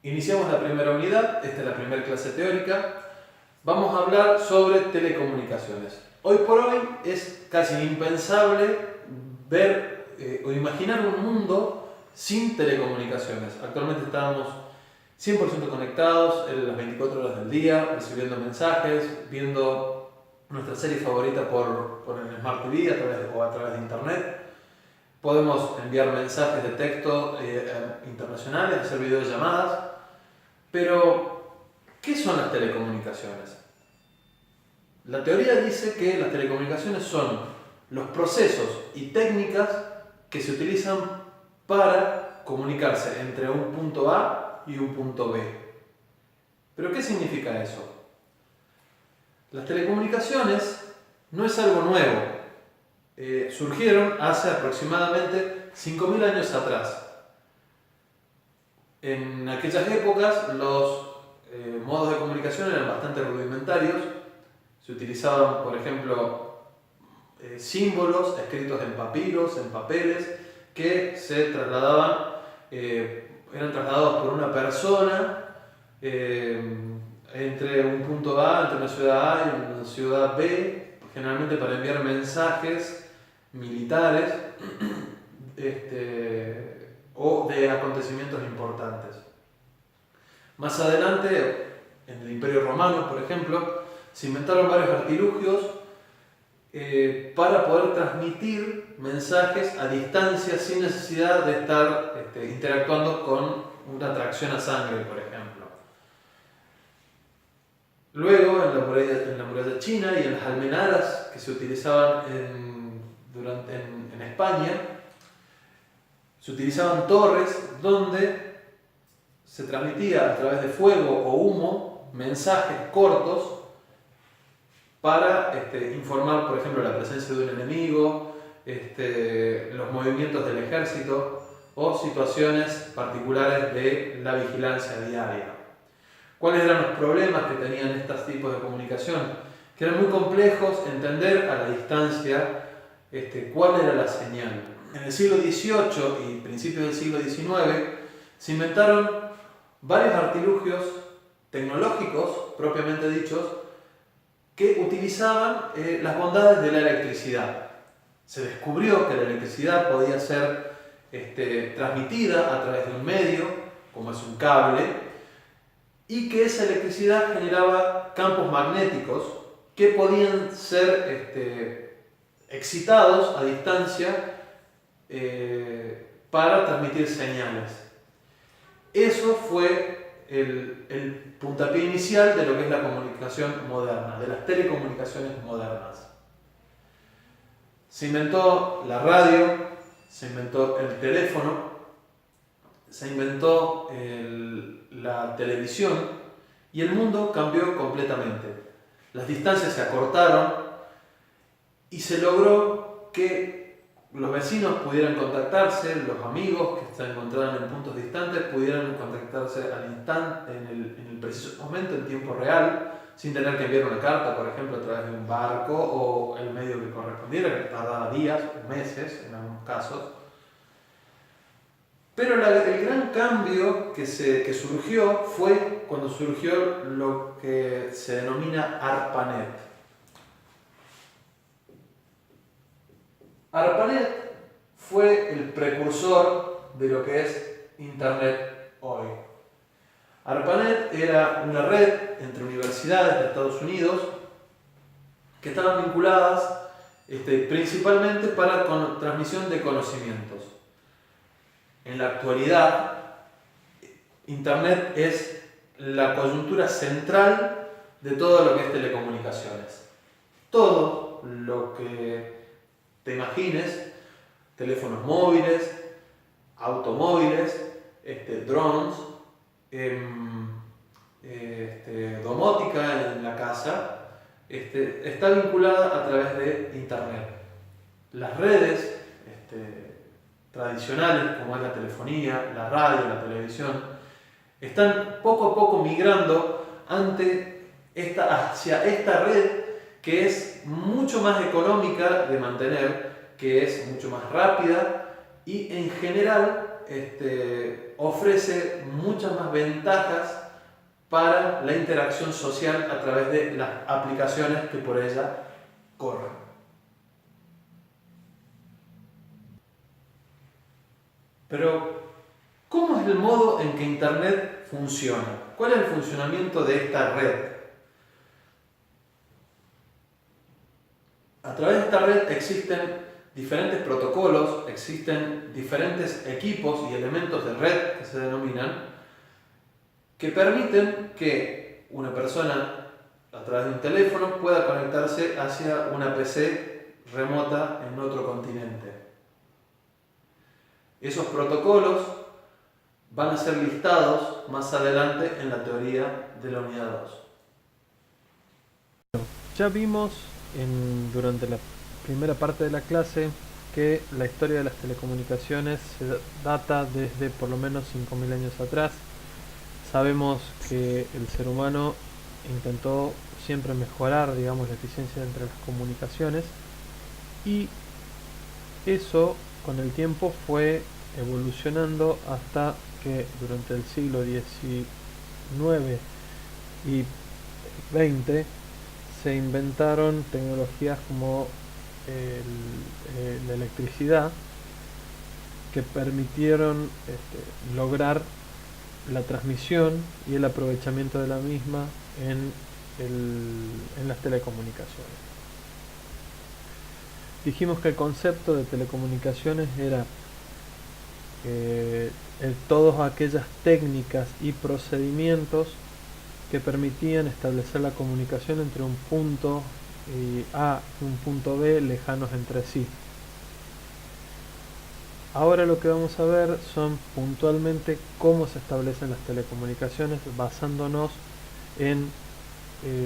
Iniciamos la primera unidad, esta es la primera clase teórica. Vamos a hablar sobre telecomunicaciones. Hoy por hoy es casi impensable ver o imaginar un mundo sin telecomunicaciones. Actualmente estamos 100% conectados en las 24 horas del día, recibiendo mensajes, viendo nuestra serie favorita por el Smart TV o a través de Internet. Podemos enviar mensajes de texto internacionales, hacer videollamadas. Pero, ¿qué son las telecomunicaciones? La teoría dice que las telecomunicaciones son los procesos y técnicas que se utilizan para comunicarse entre un punto A y un punto B. ¿Pero qué significa eso? Las telecomunicaciones no es algo nuevo. Surgieron hace aproximadamente 5.000 años atrás. En aquellas épocas los modos de comunicación eran bastante rudimentarios. Se utilizaban, por ejemplo, símbolos escritos en papiros, en papeles, que se trasladaban, eran trasladados por una persona entre un punto A, entre una ciudad A y una ciudad B, generalmente para enviar mensajes militares o de acontecimientos importantes. Más adelante, en el Imperio Romano, por ejemplo, se inventaron varios artilugios para poder transmitir mensajes a distancia sin necesidad de estar interactuando con una tracción a sangre, por ejemplo. Luego, en la muralla china y en las almenaras que se utilizaban en España, se utilizaban torres donde se transmitía a través de fuego o humo mensajes cortos para informar, por ejemplo, la presencia de un enemigo, los movimientos del ejército o situaciones particulares de la vigilancia diaria. ¿Cuáles eran los problemas que tenían estos tipos de comunicación? Que eran muy complejos entender a la distancia cuál era la señal. En el siglo XVIII y principios del siglo XIX se inventaron varios artilugios tecnológicos, propiamente dichos, que utilizaban las bondades de la electricidad. Se descubrió que la electricidad podía ser transmitida a través de un medio, como es un cable, y que esa electricidad generaba campos magnéticos que podían ser excitados a distancia para transmitir señales. Eso fue el puntapié inicial de lo que es la comunicación moderna, de las telecomunicaciones modernas. Se inventó la radio, se inventó el teléfono, se inventó la televisión y el mundo cambió completamente. Las distancias se acortaron y se logró que los vecinos pudieran contactarse, los amigos que se encontraban en puntos distantes pudieran contactarse al instante, en el preciso momento, en tiempo real, sin tener que enviar una carta, por ejemplo, a través de un barco o el medio que correspondiera, que tardaba días o meses en algunos casos. Pero el gran cambio que surgió fue cuando surgió lo que se denomina ARPANET. ARPANET fue el precursor de lo que es Internet hoy. ARPANET era una red entre universidades de Estados Unidos que estaban vinculadas principalmente para transmisión de conocimientos. En la actualidad, Internet es la coyuntura central de todo lo que es telecomunicaciones. Todo lo que te imagines, teléfonos móviles, automóviles, drones, domótica en la casa, está vinculada a través de Internet. Las redes tradicionales, como es la telefonía, la radio, la televisión, están poco a poco migrando hacia esta red que es mucho más económica de mantener, que es mucho más rápida y en general ofrece muchas más ventajas para la interacción social a través de las aplicaciones que por ella corren. Pero, ¿cómo es el modo en que Internet funciona? ¿Cuál es el funcionamiento de esta red? A través de esta red existen diferentes protocolos, existen diferentes equipos y elementos de red que se denominan, que permiten que una persona a través de un teléfono pueda conectarse hacia una PC remota en otro continente. Esos protocolos van a ser listados más adelante en la teoría de la unidad 2. Ya vimos durante la primera parte de la clase que la historia de las telecomunicaciones se data desde por lo menos 5.000 años atrás. Sabemos que el ser humano intentó siempre mejorar, digamos, la eficiencia entre las comunicaciones, y eso con el tiempo fue evolucionando hasta que durante el siglo XIX y XX se inventaron tecnologías como la electricidad, que permitieron lograr la transmisión y el aprovechamiento de la misma en las telecomunicaciones. Dijimos que el concepto de telecomunicaciones era todas aquellas técnicas y procedimientos que permitían establecer la comunicación entre un punto A y un punto B lejanos entre sí. Ahora lo que vamos a ver son puntualmente cómo se establecen las telecomunicaciones basándonos en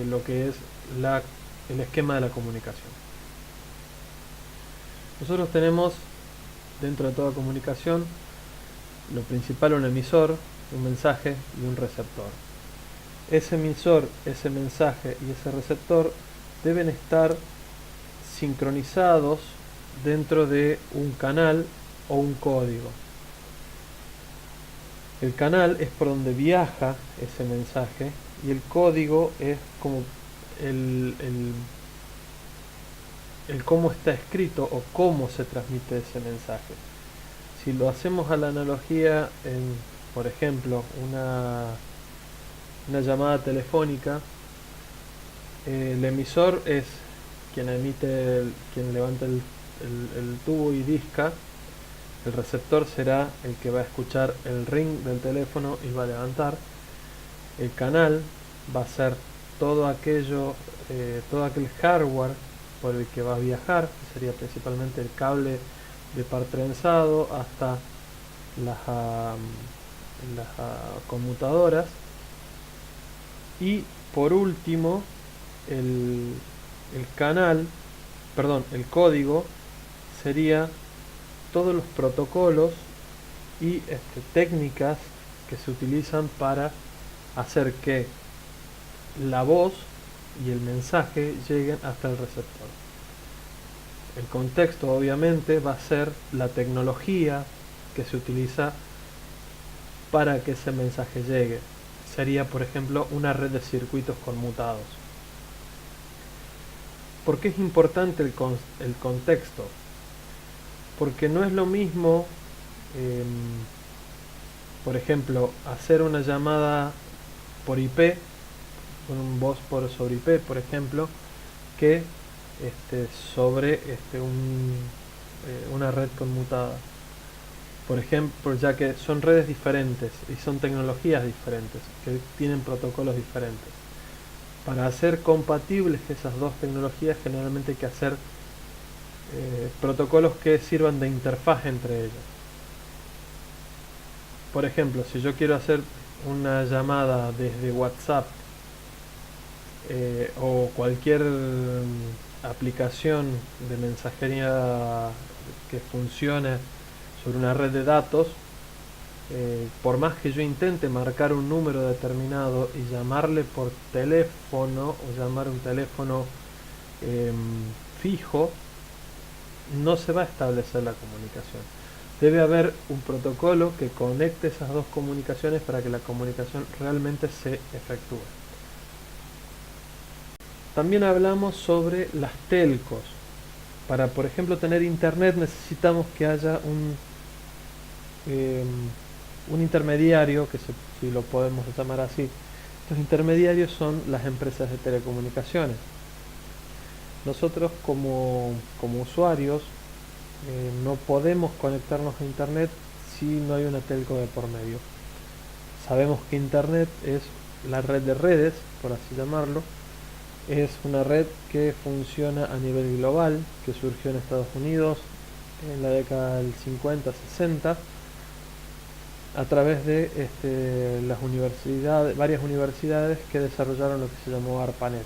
lo que es el esquema de la comunicación. Nosotros tenemos dentro de toda comunicación lo principal: un emisor, un mensaje y un receptor. Ese emisor, ese mensaje y ese receptor deben estar sincronizados dentro de un canal o un código. El canal es por donde viaja ese mensaje y el código es como el cómo está escrito o cómo se transmite ese mensaje. Si lo hacemos a la analogía en, por ejemplo, una llamada telefónica, el emisor es quien emite, quien levanta el tubo y disca. El receptor será el que va a escuchar el ring del teléfono y va a levantar. El canal va a ser todo aquel hardware por el que va a viajar, que sería principalmente el cable de par trenzado hasta las conmutadoras. Y por último, el código sería todos los protocolos y técnicas que se utilizan para hacer que la voz y el mensaje lleguen hasta el receptor. El contexto obviamente va a ser la tecnología que se utiliza para que ese mensaje llegue. Sería, por ejemplo, una red de circuitos conmutados. ¿Por qué es importante el contexto? Porque no es lo mismo, por ejemplo, hacer una llamada por IP, con un voz sobre IP, por ejemplo, que sobre una red conmutada. Por ejemplo, ya que son redes diferentes y son tecnologías diferentes, que tienen protocolos diferentes. Para hacer compatibles esas dos tecnologías, generalmente hay que hacer protocolos que sirvan de interfaz entre ellos. Por ejemplo, si yo quiero hacer una llamada desde WhatsApp o cualquier aplicación de mensajería que funcione sobre una red de datos, por más que yo intente marcar un número determinado y llamarle por teléfono o llamar un teléfono fijo, no se va a establecer la comunicación, Debe haber un protocolo que conecte esas dos comunicaciones para que la comunicación realmente se efectúe. También hablamos sobre las telcos. Para, por ejemplo, tener internet necesitamos que haya un intermediario, si lo podemos llamar así. Estos intermediarios son las empresas de telecomunicaciones. Nosotros como usuarios no podemos conectarnos a internet si no hay una telco de por medio. Sabemos que internet es la red de redes, por así llamarlo. Es una red que funciona a nivel global, que surgió en Estados Unidos en la década del 50-60 a través de varias universidades que desarrollaron lo que se llamó ARPANET.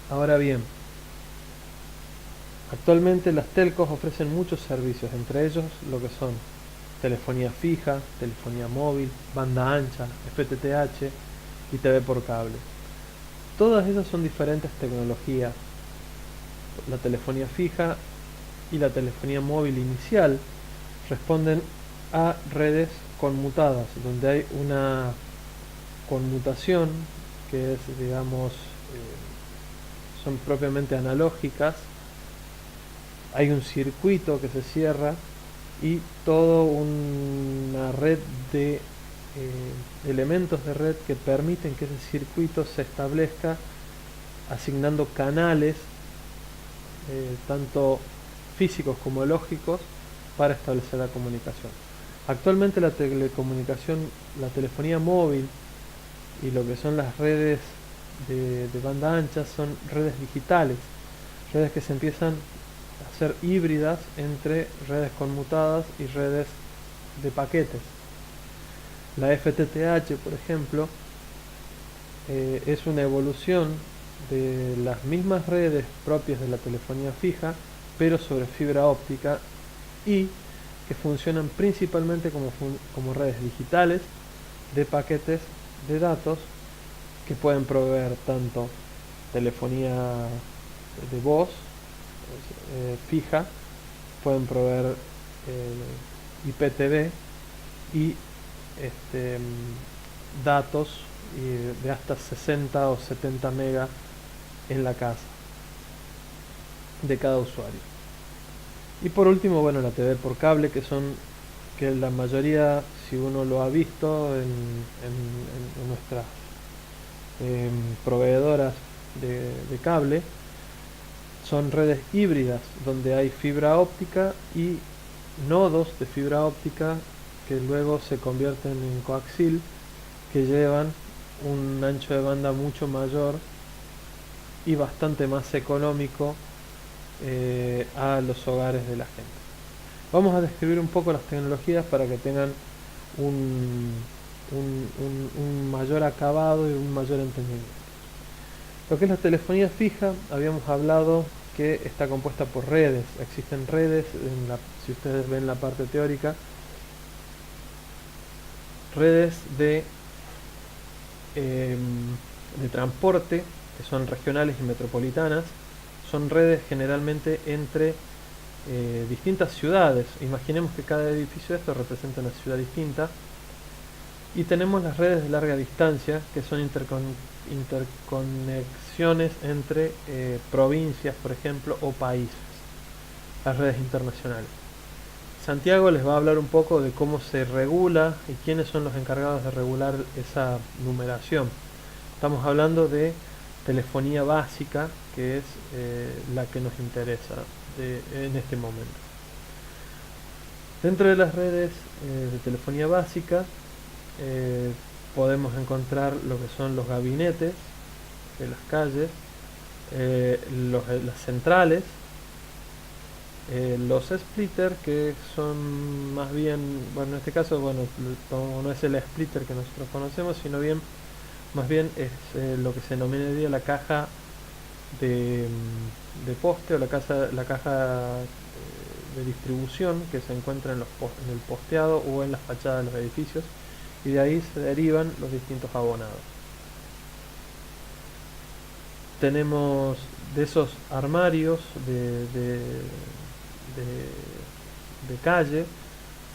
Ahora bien, actualmente las telcos ofrecen muchos servicios, entre ellos lo que son telefonía fija, telefonía móvil, banda ancha, FTTH y TV por cable. Todas esas son diferentes tecnologías. La telefonía fija y la telefonía móvil inicial responden a redes conmutadas, donde hay una conmutación que es, digamos, son propiamente analógicas. Hay un circuito que se cierra y toda una red de elementos de red que permiten que ese circuito se establezca asignando canales tanto físicos como lógicos para establecer la comunicación. Actualmente la telecomunicación, la telefonía móvil y lo que son las redes de banda ancha son redes digitales, redes que se empiezan a ser híbridas entre redes conmutadas y redes de paquetes. La FTTH, por ejemplo, es una evolución de las mismas redes propias de la telefonía fija, pero sobre fibra óptica y que funcionan principalmente como redes digitales de paquetes de datos que pueden proveer tanto telefonía de voz fija, pueden proveer IPTV y datos de hasta 60 o 70 megas en la casa de cada usuario. Y por último, bueno, la TV por cable, que la mayoría, si uno lo ha visto en nuestras proveedoras de cable, son redes híbridas donde hay fibra óptica y nodos de fibra óptica que luego se convierten en coaxil, que llevan un ancho de banda mucho mayor y bastante más económico a los hogares de la gente. Vamos a describir un poco las tecnologías para que tengan un mayor acabado y un mayor entendimiento. Lo que es la telefonía fija, habíamos hablado que está compuesta por redes. Existen redes, si ustedes ven la parte teórica, redes de transporte, que son regionales y metropolitanas. Son redes generalmente entre distintas ciudades. Imaginemos que cada edificio de estos representa una ciudad distinta. Y tenemos las redes de larga distancia, que son interconexiones entre provincias, por ejemplo, o países. Las redes internacionales. Santiago les va a hablar un poco de cómo se regula y quiénes son los encargados de regular esa numeración. Estamos hablando de telefonía básica, que es la que nos interesa en este momento. Dentro de las redes de telefonía básica podemos encontrar lo que son los gabinetes de las calles, las centrales, los splitters, que son más bien, bueno, en este caso, bueno, no es el splitter que nosotros conocemos, sino más bien es lo que se denomina la caja de poste, o la caja de distribución, que se encuentra en el posteado o en las fachadas de los edificios, y de ahí se derivan los distintos abonados. Tenemos de esos armarios de calle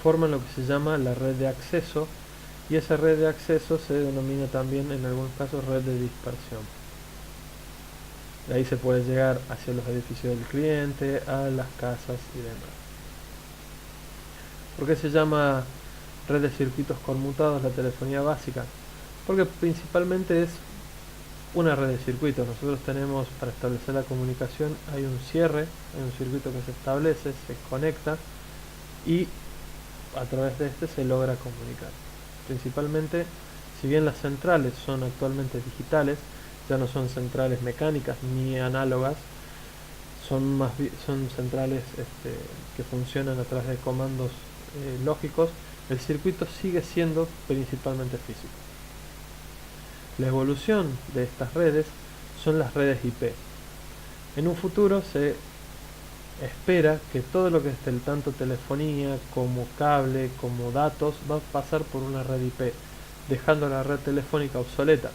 forman lo que se llama la red de acceso, y esa red de acceso se denomina también en algunos casos red de dispersión. De ahí se puede llegar hacia los edificios del cliente, a las casas y demás. ¿Por qué se llama red de circuitos conmutados la telefonía básica? Porque principalmente es una red de circuitos. Nosotros tenemos, para establecer la comunicación, hay un cierre, hay un circuito que se establece, se conecta y a través de este se logra comunicar. Principalmente, si bien las centrales son actualmente digitales, ya no son centrales mecánicas ni análogas, son centrales que funcionan a través de comandos lógicos. El circuito sigue siendo principalmente físico. La evolución de estas redes son las redes IP. En un futuro se espera que todo lo que es tanto telefonía como cable como datos va a pasar por una red IP, dejando la red telefónica obsoleta.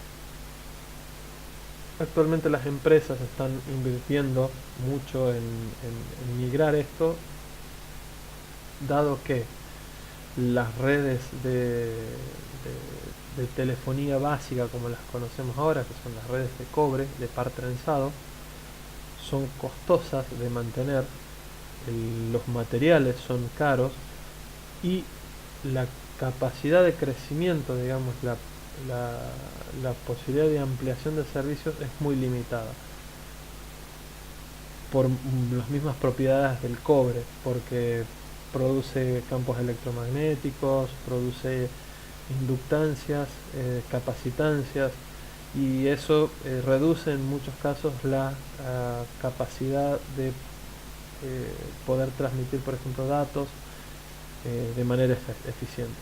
Actualmente las empresas están invirtiendo mucho en migrar esto, dado que las redes de telefonía básica como las conocemos ahora, que son las redes de cobre, de par trenzado, son costosas de mantener, los materiales son caros y la capacidad de crecimiento, digamos, la posibilidad de ampliación de servicios es muy limitada por las mismas propiedades del cobre, porque produce campos electromagnéticos, produce inductancias, capacitancias, y eso reduce en muchos casos la capacidad de poder transmitir, por ejemplo, datos de manera eficiente.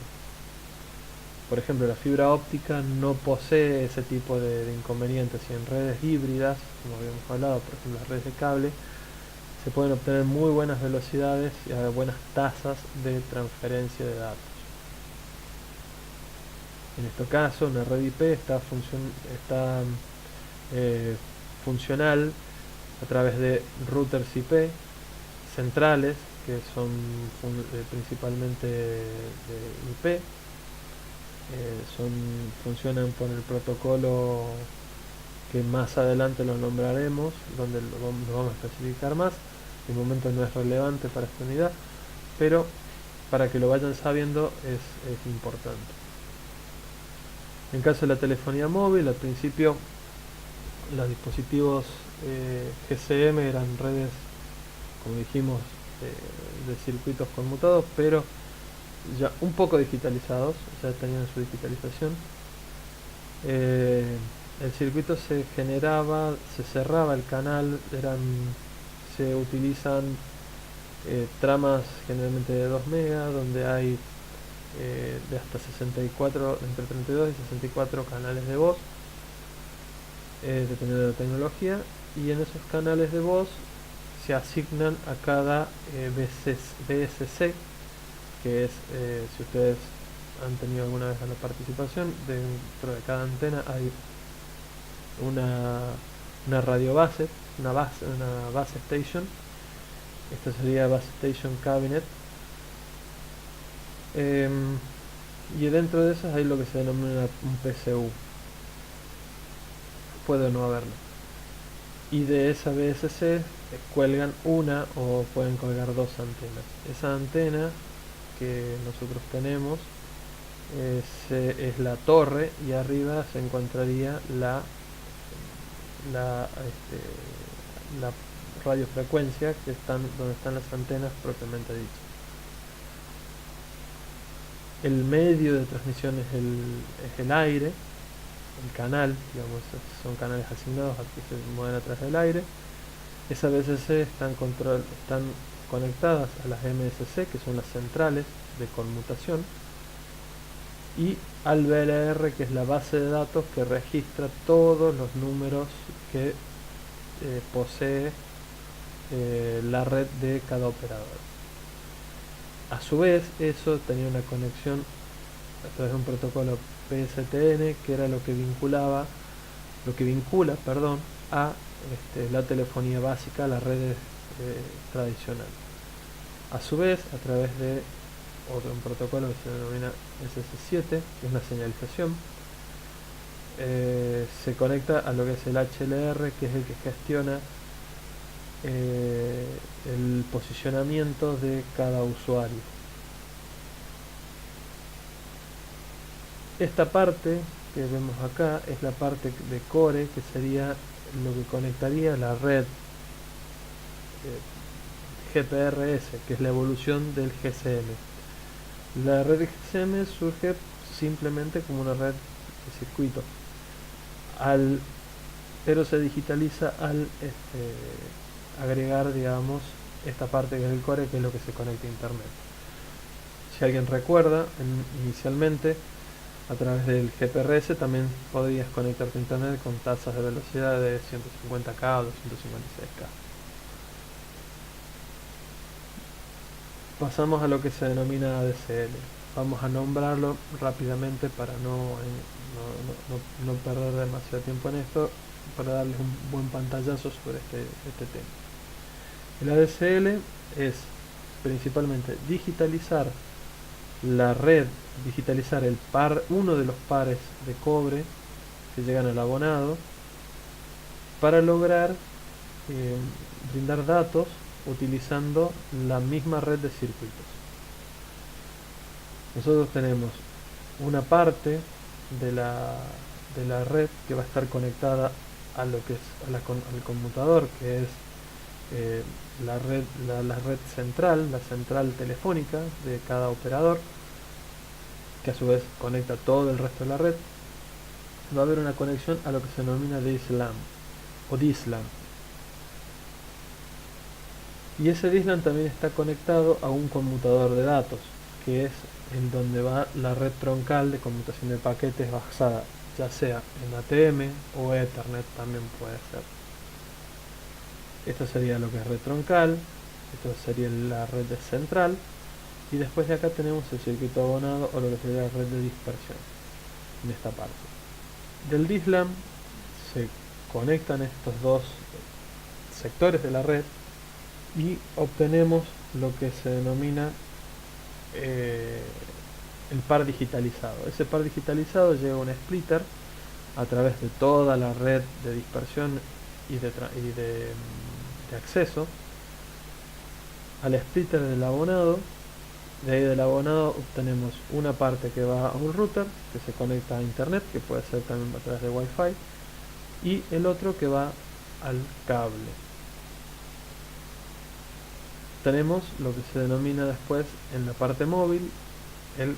Por ejemplo, la fibra óptica no posee ese tipo de inconvenientes, y en redes híbridas, como habíamos hablado, por ejemplo las redes de cable, se pueden obtener muy buenas velocidades y a buenas tasas de transferencia de datos. En este caso, una red IP está funcional a través de routers IP centrales, que son principalmente de IP. Funcionan por el protocolo que más adelante lo nombraremos, donde lo vamos a especificar más. De momento no es relevante para esta unidad, pero para que lo vayan sabiendo es importante. En caso de la telefonía móvil, al principio los dispositivos GSM eran redes, como dijimos, de circuitos conmutados, pero ya un poco digitalizados, ya tenían su digitalización. El circuito se generaba, se cerraba el canal, se utilizan tramas generalmente de 2 megas, donde hay de hasta 64, entre 32 y 64 canales de voz, dependiendo de la tecnología, y en esos canales de voz se asignan a cada BSC, que es, si ustedes han tenido alguna vez la participación, dentro de cada antena hay una radio base, una base station. Esto sería base station cabinet, y dentro de esas hay lo que se denomina un PCU, puede o no haberlo, y de esa BSC cuelgan una o pueden colgar 2 antenas. Esa antena que nosotros tenemos es la torre, y arriba se encontraría la radiofrecuencia, que donde están las antenas propiamente dichas. El medio de transmisión es el aire, el canal, digamos, son canales asignados a que se mueven a través del aire. Esas BSC están conectadas a las MSC, que son las centrales de conmutación, y al VLR, que es la base de datos que registra todos los números que posee la red de cada operador. A su vez, eso tenía una conexión a través de un protocolo PSTN, que era lo que vincula, a la telefonía básica, a las redes tradicionales. A su vez, a través de un protocolo que se denomina SS7, que es una señalización, se conecta a lo que es el HLR, que es el que gestiona el posicionamiento de cada usuario. Esta parte que vemos acá es la parte de core, que sería lo que conectaría la red GPRS, que es la evolución del GSM. La red GSM surge simplemente como una red de circuito, pero se digitaliza al agregar, digamos, esta parte que es el core, que es lo que se conecta a internet. Si alguien recuerda, inicialmente a través del GPRS también podrías conectarte a internet con tasas de velocidad de 150K o 256K. Pasamos a lo que se denomina ADSL. Vamos a nombrarlo rápidamente para no perder demasiado tiempo en esto, para darles un buen pantallazo sobre este tema. El ADSL es principalmente digitalizar la red, digitalizar uno de los pares de cobre que llegan al abonado para lograr brindar datos utilizando la misma red de circuitos. Nosotros tenemos una parte de la red que va a estar conectada a lo que es al conmutador, que es la red central, la central telefónica de cada operador, que a su vez conecta todo el resto de la red. Va a haber una conexión a lo que se denomina DSLAM o DSLAM. Y ese DSLAM también está conectado a un conmutador de datos, que es en donde va la red troncal de conmutación de paquetes basada ya sea en ATM o Ethernet también puede ser. Esto sería lo que es red troncal, esto sería la red central, y después de acá tenemos el circuito abonado o lo que sería la red de dispersión en esta parte. Del DSLAM se conectan estos dos sectores de la red y obtenemos lo que se denomina el par digitalizado. Ese par digitalizado lleva un splitter a través de toda la red de dispersión y de acceso al splitter del abonado. De ahí del abonado obtenemos una parte que va a un router que se conecta a internet, que puede ser también a través de Wi-Fi, y el otro que va al cable. Tenemos lo que se denomina después en la parte móvil el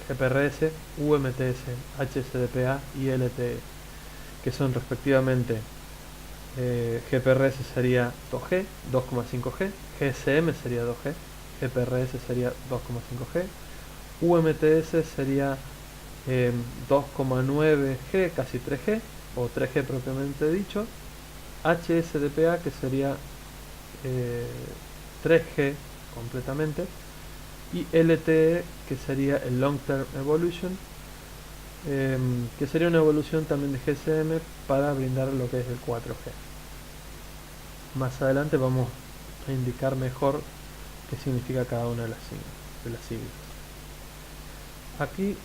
GPRS, UMTS, HSDPA y LTE, que son respectivamente GPRS sería 2G, 2,5G, GSM sería 2G, GPRS sería 2,5G, UMTS sería 2,9G, casi 3G, o 3G propiamente dicho, HSDPA que sería 3G completamente, y LTE que sería el Long Term Evolution, que sería una evolución también de GSM para brindar lo que es el 4G. Más adelante vamos a indicar mejor qué significa cada una de las siglas. Aquí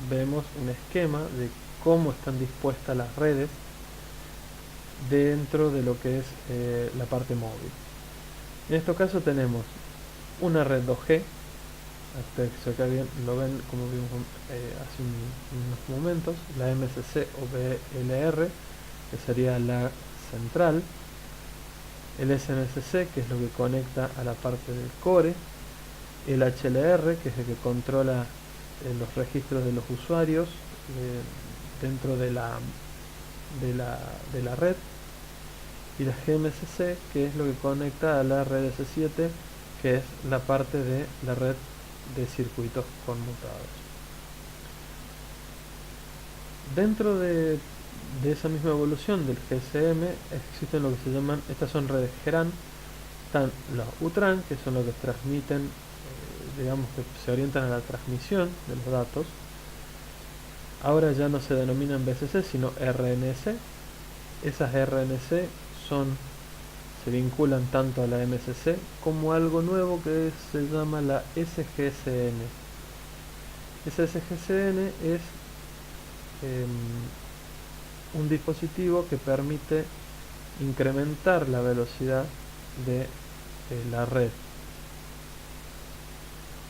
vemos un esquema de cómo están dispuestas las redes dentro de lo que es la parte móvil. En este caso tenemos una red 2G, acá bien lo ven como vimos hace unos momentos, la MSC o VLR, que sería la central, el SMSC, que es lo que conecta a la parte del core, el HLR, que es el que controla los registros de los usuarios dentro de la red, y la GMSC, que es lo que conecta a la red S7, que es la parte de la red de circuitos conmutados. Dentro de esa misma evolución del GSM existen lo que se llaman, estas son redes GRAN, están los UTRAN, que son los que transmiten, digamos que se orientan a la transmisión de los datos. Ahora ya no se denominan BCC sino RNC. Esas RNC son se vinculan tanto a la MCC como a algo nuevo que se llama la SGSN. Esa SGSN es un dispositivo que permite incrementar la velocidad de la red.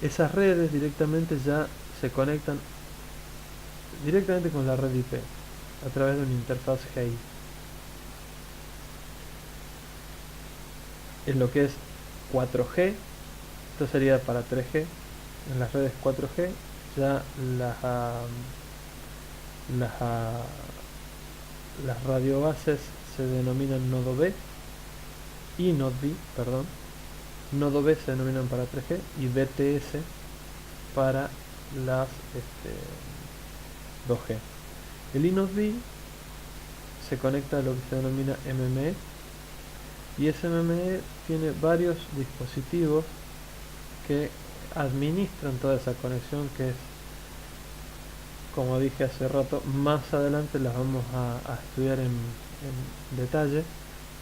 Esas redes directamente ya se conectan directamente con la red IP a través de una interfaz GI. En lo que es 4G, esto sería para 3G, en las redes 4G ya las radiobases se denominan nodo B y nodo B, perdón. Nodo B se denominan para 3G y BTS para las 2G. El iNode B se conecta a lo que se denomina MME y ese MME tiene varios dispositivos que administran toda esa conexión, que es, como dije hace rato, más adelante las vamos a estudiar en detalle,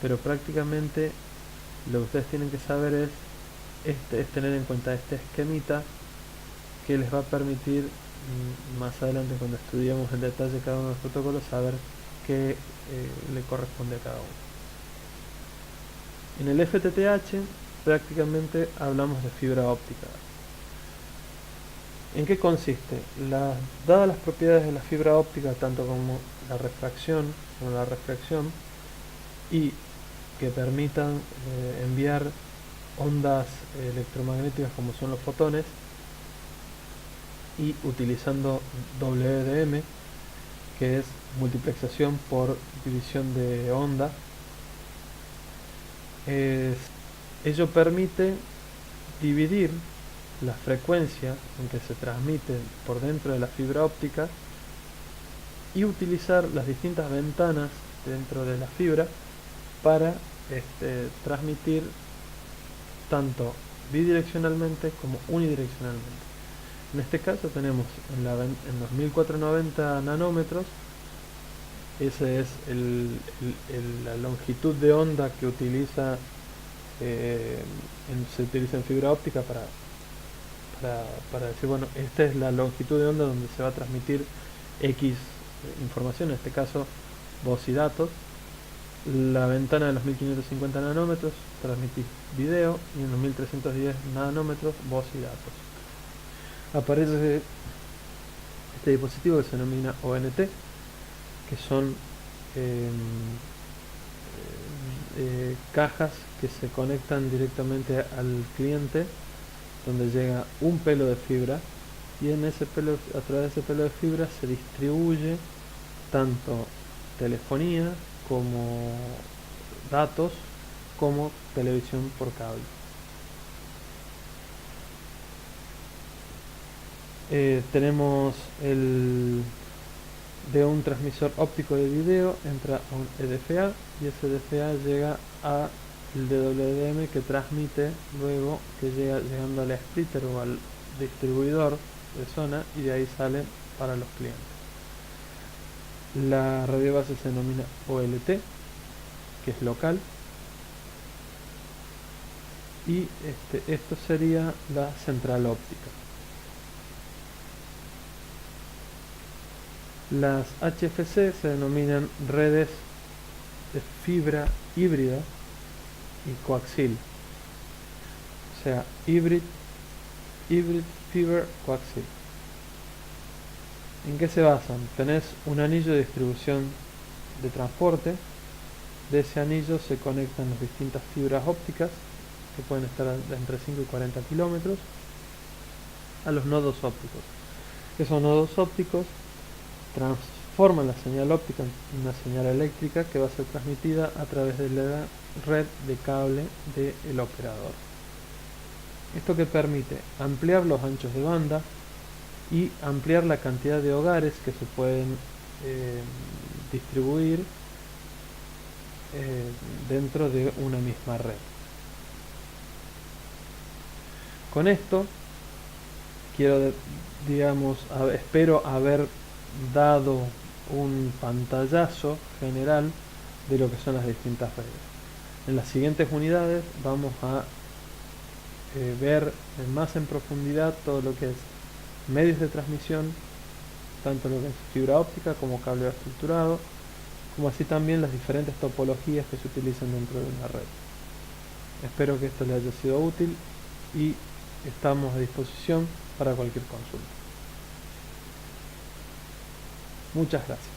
pero prácticamente lo que ustedes tienen que saber es tener en cuenta este esquemita que les va a permitir más adelante, cuando estudiemos en detalle cada uno de los protocolos, saber qué le corresponde a cada uno. En el FTTH prácticamente hablamos de fibra óptica. ¿En qué consiste? Dadas las propiedades de la fibra óptica, tanto como la refracción y que permitan enviar ondas electromagnéticas como son los fotones, y utilizando WDM, que es multiplexación por división de onda, ello permite dividir la frecuencia en que se transmite por dentro de la fibra óptica y utilizar las distintas ventanas dentro de la fibra para transmitir tanto bidireccionalmente como unidireccionalmente. En este caso tenemos en los 1490 nanómetros, esa es la longitud de onda que utiliza se utiliza en fibra óptica para decir, bueno, esta es la longitud de onda donde se va a transmitir X información, en este caso voz y datos. La ventana de los 1550 nanómetros transmitís video, y en los 1310 nanómetros voz y datos. Aparece este dispositivo que se denomina ONT, que son cajas que se conectan directamente al cliente, donde llega un pelo de fibra, y en ese pelo, a través de ese pelo de fibra se distribuye tanto telefonía como datos como televisión por cable. Tenemos de un transmisor óptico de video entra a un EDFA, y ese EDFA llega a el DWDM, que transmite luego, que llegando al splitter o al distribuidor de zona, y de ahí sale para los clientes. La radio base se denomina OLT, que es local, y esto sería la central óptica. Las HFC se denominan redes de fibra híbrida y coaxil, o sea, hybrid fiber coaxil. ¿En qué se basan? Tenés un anillo de distribución de transporte. De ese anillo se conectan las distintas fibras ópticas, que pueden estar entre 5 y 40 kilómetros, a los nodos ópticos. Esos nodos ópticos transforman la señal óptica en una señal eléctrica que va a ser transmitida a través de la red de cable del operador. Esto que permite ampliar los anchos de banda y ampliar la cantidad de hogares que se pueden distribuir dentro de una misma red. Con esto espero haber dado un pantallazo general de lo que son las distintas redes. En las siguientes unidades vamos a ver más en profundidad todo lo que es medios de transmisión, tanto lo que es fibra óptica como cable estructurado, como así también las diferentes topologías que se utilizan dentro de una red. Espero que esto les haya sido útil y estamos a disposición para cualquier consulta. Muchas gracias.